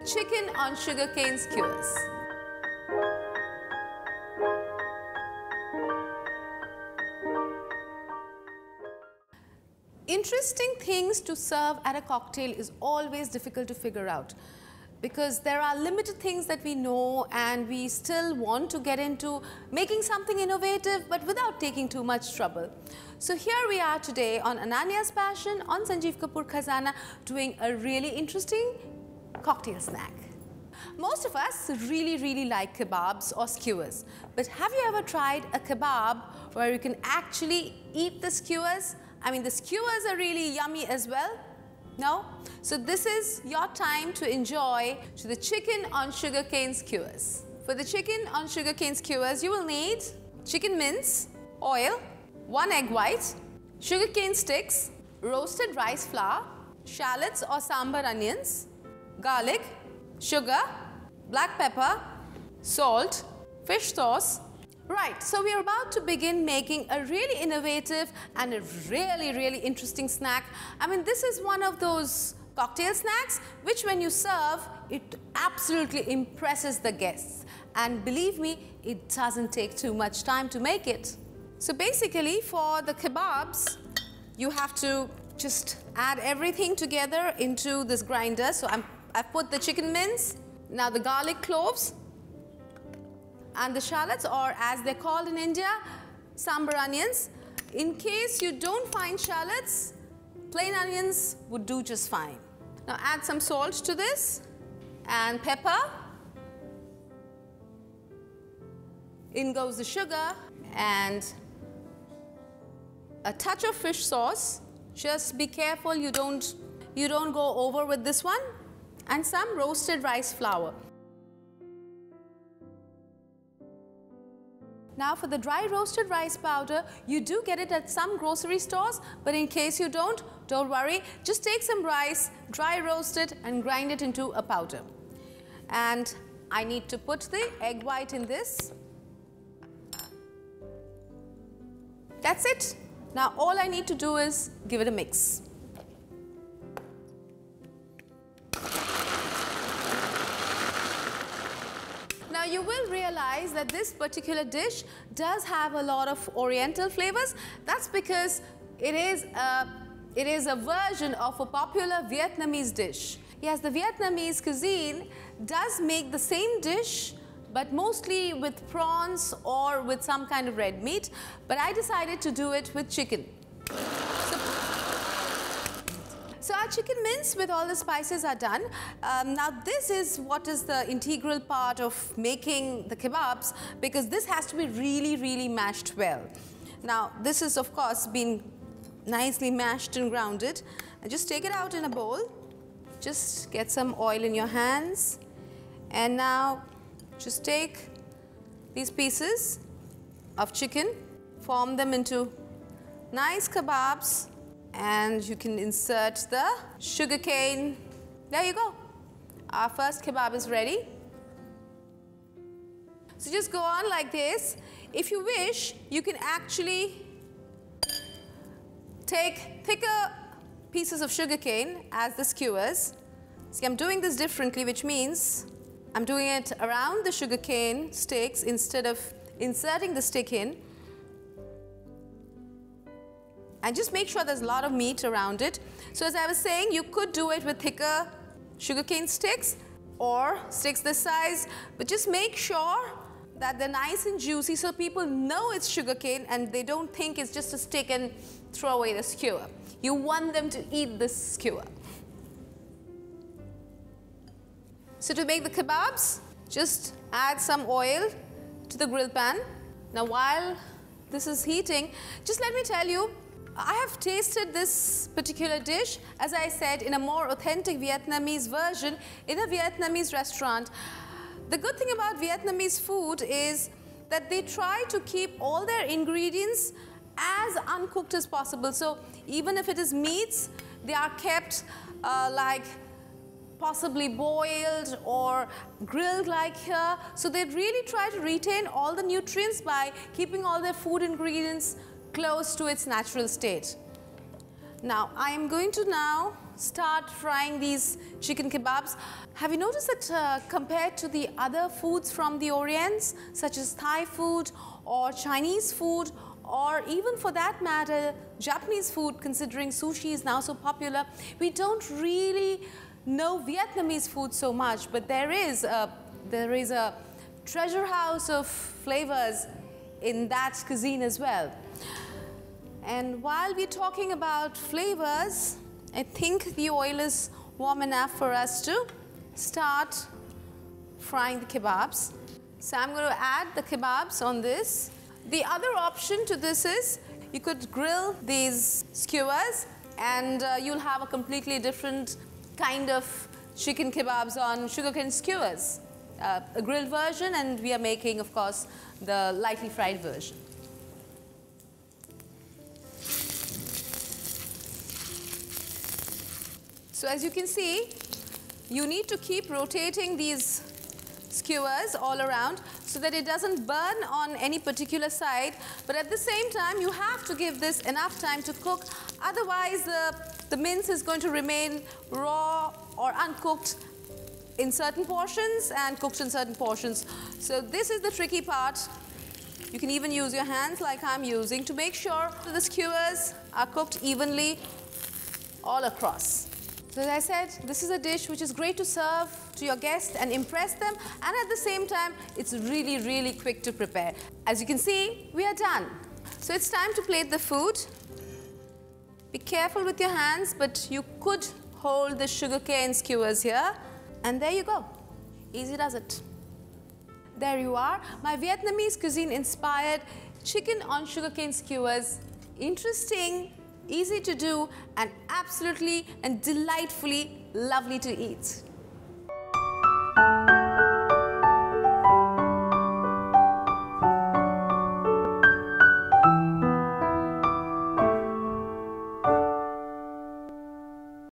Chicken on sugarcane skewers. Interesting things to serve at a cocktail is always difficult to figure out because there are limited things that we know and we still want to get into making something innovative but without taking too much trouble. So here we are today on Ananya's Passion on Sanjeev Kapoor Khazana doing a really interesting cocktail snack. Most of us really like kebabs or skewers, but have you ever tried a kebab where you can actually eat the skewers? I mean, the skewers are really yummy as well. No? So this is your time to enjoy the chicken on sugarcane skewers. For the chicken on sugarcane skewers, you will need chicken mince, oil, 1 egg white, sugarcane sticks, roasted rice flour, shallots or sambar onions, garlic, sugar, black pepper, salt, fish sauce. Right, so we are about to begin making a really innovative and a really interesting snack. I mean, this is one of those cocktail snacks which when you serve, it absolutely impresses the guests. And believe me, it doesn't take too much time to make it. So basically, for the kebabs, you have to just add everything together into this grinder. So I've put the chicken mince, now the garlic cloves, and the shallots, or as they're called in India, sambar onions. In case you don't find shallots, plain onions would do just fine. Now add some salt to this and pepper. In goes the sugar and a touch of fish sauce. Just be careful you don't go over with this one, and some roasted rice flour. Now for the dry roasted rice powder, you do get it at some grocery stores, but in case you don't worry, just take some rice, dry roast it and grind it into a powder. And I need to put the egg white in this. That's it. Now all I need to do is give it a mix. Now you will realize that this particular dish does have a lot of oriental flavors. That's because it is a version of a popular Vietnamese dish. Yes, the Vietnamese cuisine does make the same dish, but mostly with prawns or with some kind of red meat. But I decided to do it with chicken. So our chicken mince with all the spices are done. Now this is what is the integral part of making the kebabs, because this has to be really mashed well. Now this is of course been nicely mashed and grounded. And just take it out in a bowl. Just get some oil in your hands. And now just take these pieces of chicken, form them into nice kebabs, and you can insert the sugarcane. There you go. Our first kebab is ready. So just go on like this. If you wish, you can actually take thicker pieces of sugarcane as the skewers. See, I'm doing this differently, which means I'm doing it around the sugarcane sticks instead of inserting the stick in. And just make sure there's a lot of meat around it. So as I was saying, you could do it with thicker sugarcane sticks or sticks this size, but just make sure that they're nice and juicy so people know it's sugarcane and they don't think it's just a stick and throw away the skewer. You want them to eat this skewer. So to make the kebabs, just add some oil to the grill pan. Now while this is heating, just let me tell you, I have tasted this particular dish, as I said, in a more authentic Vietnamese version in a Vietnamese restaurant. The good thing about Vietnamese food is that they try to keep all their ingredients as uncooked as possible. So even if it is meats, they are kept like possibly boiled or grilled like here. So they really try to retain all the nutrients by keeping all their food ingredients close to its natural state. Now I am going to start frying these chicken kebabs. Have you noticed that compared to the other foods from the Orient, such as Thai food or Chinese food, or even for that matter, Japanese food, considering sushi is now so popular, we don't really know Vietnamese food so much, but there is a treasure house of flavors in that cuisine as well. And while we're talking about flavors, I think the oil is warm enough for us to start frying the kebabs. So I'm going to add the kebabs on this. The other option to this is you could grill these skewers and you'll have a completely different kind of chicken kebabs on sugarcane skewers. A grilled version, and we are making, of course, the lightly fried version. So as you can see, you need to keep rotating these skewers all around so that it doesn't burn on any particular side, but at the same time you have to give this enough time to cook, otherwise the mince is going to remain raw or uncooked in certain portions and cooked in certain portions. So this is the tricky part. You can even use your hands like I'm using to make sure that the skewers are cooked evenly all across. So as I said, this is a dish which is great to serve to your guests and impress them, and at the same time it's really, really quick to prepare. As you can see, we are done. So it's time to plate the food. Be careful with your hands, but you could hold the sugarcane skewers here. And there you go. Easy does it. There you are, my Vietnamese cuisine inspired chicken on sugarcane skewers. Interesting, easy to do, and absolutely and delightfully lovely to eat.